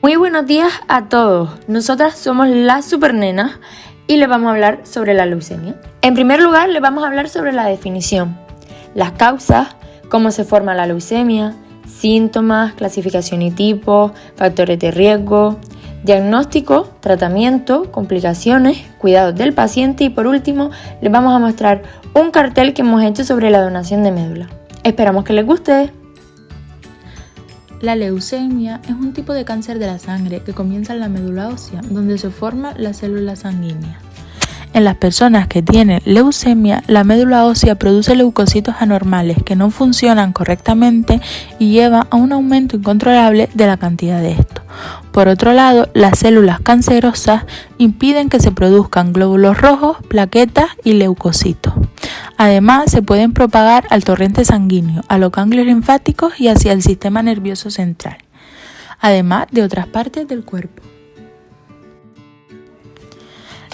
Muy buenos días a todos. Nosotras somos las supernenas y les vamos a hablar sobre la leucemia. En primer lugar, les vamos a hablar sobre la definición, las causas, cómo se forma la leucemia, síntomas, clasificación y tipos, factores de riesgo, diagnóstico, tratamiento, complicaciones, cuidados del paciente y por último les vamos a mostrar un cartel que hemos hecho sobre la donación de médula. Esperamos que les guste. La leucemia es un tipo de cáncer de la sangre que comienza en la médula ósea, donde se forma la célula sanguínea. En las personas que tienen leucemia, la médula ósea produce leucocitos anormales que no funcionan correctamente y lleva a un aumento incontrolable de la cantidad de estos. Por otro lado, las células cancerosas impiden que se produzcan glóbulos rojos, plaquetas y leucocitos. Además, se pueden propagar al torrente sanguíneo, a los ganglios linfáticos y hacia el sistema nervioso central, además de otras partes del cuerpo.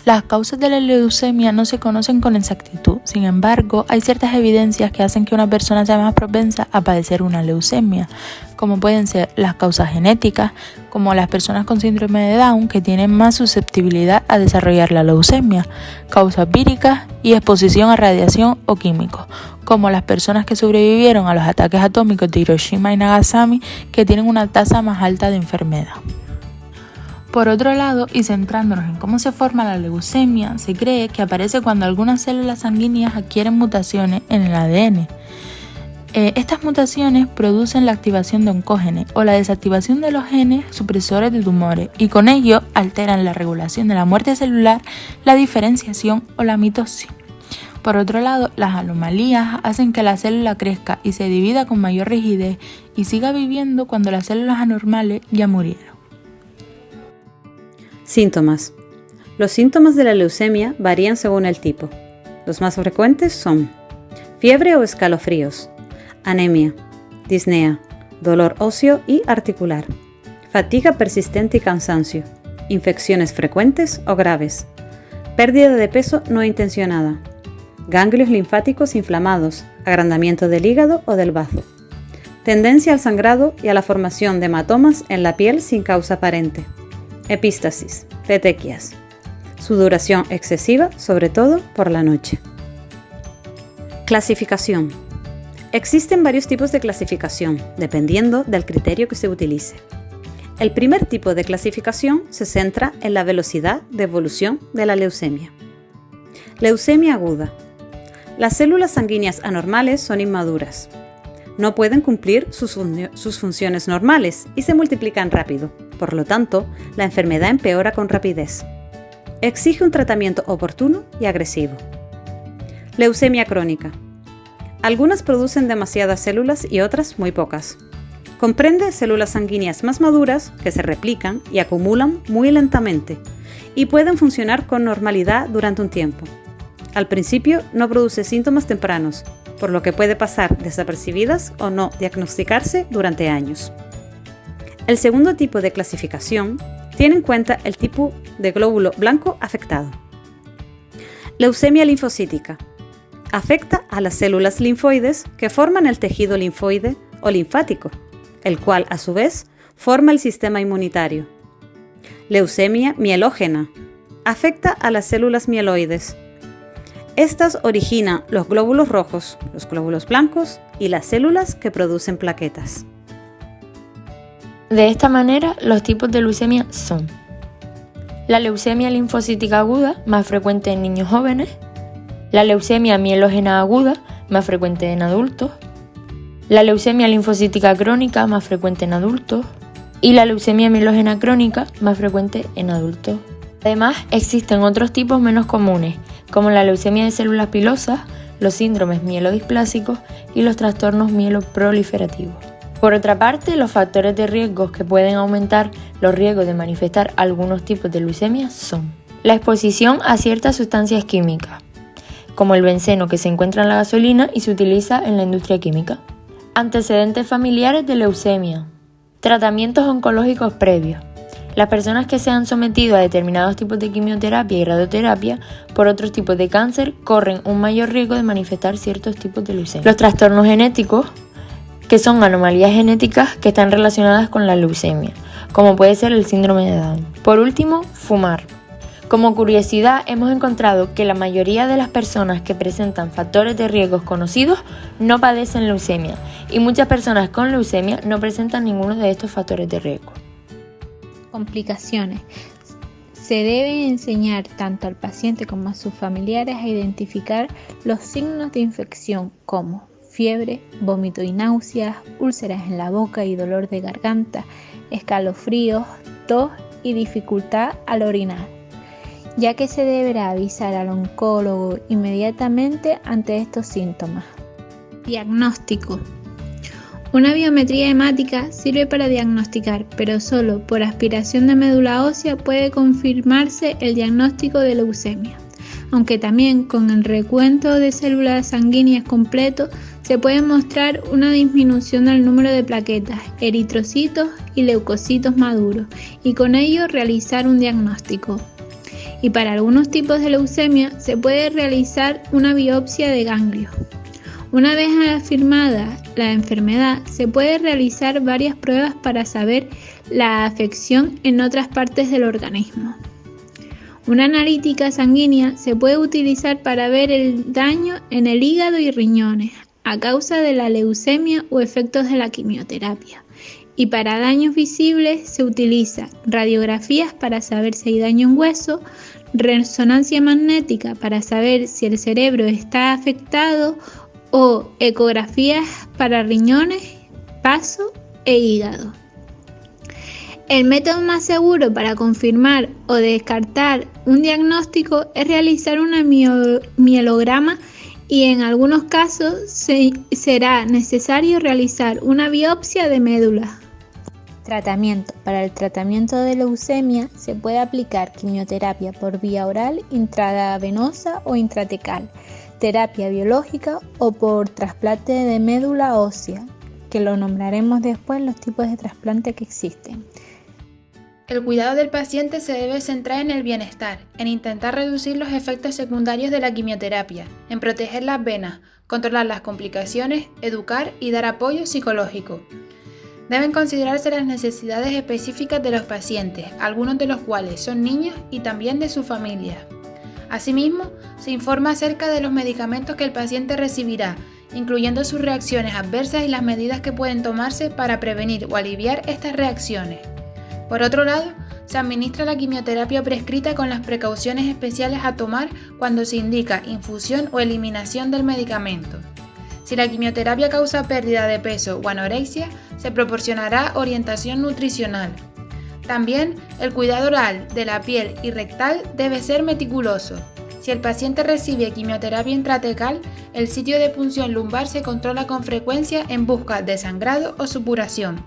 Las causas de la leucemia no se conocen con exactitud, sin embargo, hay ciertas evidencias que hacen que una persona sea más propensa a padecer una leucemia, como pueden ser las causas genéticas, como las personas con síndrome de Down que tienen más susceptibilidad a desarrollar la leucemia, causas víricas y exposición a radiación o químicos, como las personas que sobrevivieron a los ataques atómicos de Hiroshima y Nagasaki que tienen una tasa más alta de enfermedad. Por otro lado, y centrándonos en cómo se forma la leucemia, se cree que aparece cuando algunas células sanguíneas adquieren mutaciones en el ADN. Estas mutaciones producen la activación de oncógenes o la desactivación de los genes supresores de tumores y con ello alteran la regulación de la muerte celular, la diferenciación o la mitosis. Por otro lado, las anomalías hacen que la célula crezca y se divida con mayor rigidez y siga viviendo cuando las células anormales ya murieron. Síntomas. Los síntomas de la leucemia varían según el tipo. Los más frecuentes son fiebre o escalofríos, anemia, disnea, dolor óseo y articular, fatiga persistente y cansancio, infecciones frecuentes o graves, pérdida de peso no intencionada, ganglios linfáticos inflamados, agrandamiento del hígado o del bazo, tendencia al sangrado y a la formación de hematomas en la piel sin causa aparente, epístasis, petequias, sudoración excesiva, sobre todo por la noche. Clasificación. Existen varios tipos de clasificación, dependiendo del criterio que se utilice. El primer tipo de clasificación se centra en la velocidad de evolución de la leucemia. Leucemia aguda. Las células sanguíneas anormales son inmaduras. No pueden cumplir sus funciones normales y se multiplican rápido. Por lo tanto, la enfermedad empeora con rapidez. Exige un tratamiento oportuno y agresivo. Leucemia crónica. Algunas producen demasiadas células y otras muy pocas. Comprende células sanguíneas más maduras que se replican y acumulan muy lentamente y pueden funcionar con normalidad durante un tiempo. Al principio no produce síntomas tempranos, por lo que puede pasar desapercibidas o no diagnosticarse durante años. El segundo tipo de clasificación tiene en cuenta el tipo de glóbulo blanco afectado. Leucemia linfocítica. Afecta a las células linfoides que forman el tejido linfoide o linfático, el cual a su vez forma el sistema inmunitario. Leucemia mielógena. Afecta a las células mieloides. Estas originan los glóbulos rojos, los glóbulos blancos y las células que producen plaquetas. De esta manera, los tipos de leucemia son la leucemia linfocítica aguda, más frecuente en niños jóvenes, la leucemia mielógena aguda, más frecuente en adultos, la leucemia linfocítica crónica, más frecuente en adultos, y la leucemia mielógena crónica, más frecuente en adultos. Además, existen otros tipos menos comunes, como la leucemia de células pilosas, los síndromes mielodisplásicos y los trastornos mieloproliferativos. Por otra parte, los factores de riesgo que pueden aumentar los riesgos de manifestar algunos tipos de leucemia son la exposición a ciertas sustancias químicas, como el benceno que se encuentra en la gasolina y se utiliza en la industria química, antecedentes familiares de leucemia, tratamientos oncológicos previos. Las personas que se han sometido a determinados tipos de quimioterapia y radioterapia por otros tipos de cáncer corren un mayor riesgo de manifestar ciertos tipos de leucemia. Los trastornos genéticos, que son anomalías genéticas que están relacionadas con la leucemia. como puede ser el síndrome de Down. Por último, fumar. Como curiosidad, hemos encontrado que la mayoría de las personas que presentan factores de riesgo conocidos no padecen leucemia y muchas personas con leucemia no presentan ninguno de estos factores de riesgo. Complicaciones. Se debe enseñar tanto al paciente como a sus familiares a identificar los signos de infección como fiebre, vómito y náuseas, úlceras en la boca y dolor de garganta, escalofríos, tos y dificultad al orinar, ya que se deberá avisar al oncólogo inmediatamente ante estos síntomas. Diagnóstico. Una biometría hemática sirve para diagnosticar, pero solo por aspiración de médula ósea puede confirmarse el diagnóstico de leucemia, aunque también con el recuento de células sanguíneas completo se puede mostrar una disminución del número de plaquetas, eritrocitos y leucocitos maduros, y con ello realizar un diagnóstico. Y para algunos tipos de leucemia se puede realizar una biopsia de ganglios. Una vez afirmada la enfermedad, se puede realizar varias pruebas para saber la afección en otras partes del organismo. Una analítica sanguínea se puede utilizar para ver el daño en el hígado y riñones a causa de la leucemia o efectos de la quimioterapia. Y para daños visibles se utiliza radiografías para saber si hay daño en hueso, resonancia magnética para saber si el cerebro está afectado o ecografías para riñones, vaso e hígado. El método más seguro para confirmar o descartar un diagnóstico es realizar un mielograma y en algunos casos será necesario realizar una biopsia de médula. Tratamiento. Para el tratamiento de leucemia se puede aplicar quimioterapia por vía oral, intravenosa o intratecal, terapia biológica o por trasplante de médula ósea, que lo nombraremos después los tipos de trasplante que existen. El cuidado del paciente se debe centrar en el bienestar, en intentar reducir los efectos secundarios de la quimioterapia, en proteger las venas, controlar las complicaciones, educar y dar apoyo psicológico. Deben considerarse las necesidades específicas de los pacientes, algunos de los cuales son niños y también de su familia. Asimismo, se informa acerca de los medicamentos que el paciente recibirá, incluyendo sus reacciones adversas y las medidas que pueden tomarse para prevenir o aliviar estas reacciones. Por otro lado, se administra la quimioterapia prescrita con las precauciones especiales a tomar cuando se indica infusión o eliminación del medicamento. Si la quimioterapia causa pérdida de peso o anorexia, se proporcionará orientación nutricional. También, el cuidado oral de la piel y rectal debe ser meticuloso. Si el paciente recibe quimioterapia intratecal, el sitio de punción lumbar se controla con frecuencia en busca de sangrado o supuración.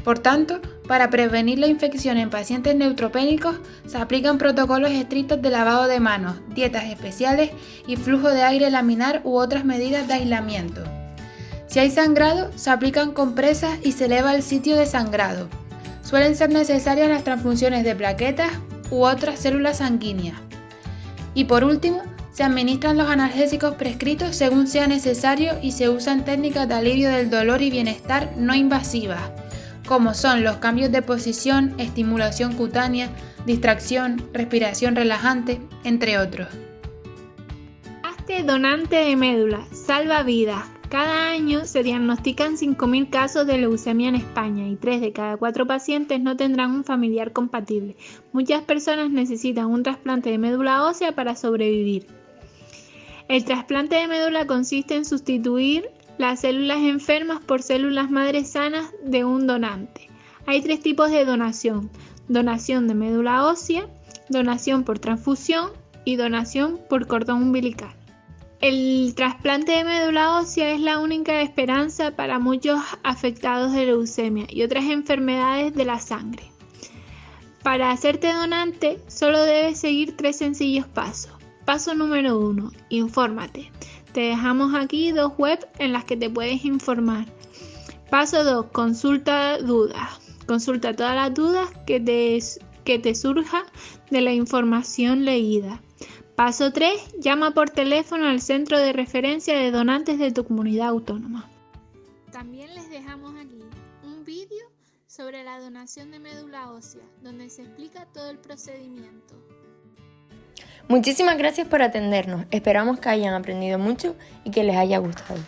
Por tanto, para prevenir la infección en pacientes neutropénicos, se aplican protocolos estrictos de lavado de manos, dietas especiales y flujo de aire laminar u otras medidas de aislamiento. Si hay sangrado, se aplican compresas y se eleva el sitio de sangrado. Suelen ser necesarias las transfusiones de plaquetas u otras células sanguíneas. Y por último, se administran los analgésicos prescritos según sea necesario y se usan técnicas de alivio del dolor y bienestar no invasivas, como son los cambios de posición, estimulación cutánea, distracción, respiración relajante, entre otros. Hazte donante de médula, salva vidas. Cada año se diagnostican 5.000 casos de leucemia en España y 3 de cada 4 pacientes no tendrán un familiar compatible. Muchas personas necesitan un trasplante de médula ósea para sobrevivir. El trasplante de médula consiste en sustituir las células enfermas por células madres sanas de un donante. Hay 3 tipos de donación: donación de médula ósea, donación por transfusión y donación por cordón umbilical. El trasplante de médula ósea es la única esperanza para muchos afectados de leucemia y otras enfermedades de la sangre. Para hacerte donante, solo debes seguir 3 sencillos pasos. Paso número 1. Infórmate. Te dejamos aquí 2 webs en las que te puedes informar. Paso 2. Consulta dudas. Consulta todas las dudas que te surja de la información leída. Paso 3. Llama por teléfono al centro de referencia de donantes de tu comunidad autónoma. También les dejamos aquí un vídeo sobre la donación de médula ósea, donde se explica todo el procedimiento. Muchísimas gracias por atendernos. Esperamos que hayan aprendido mucho y que les haya gustado.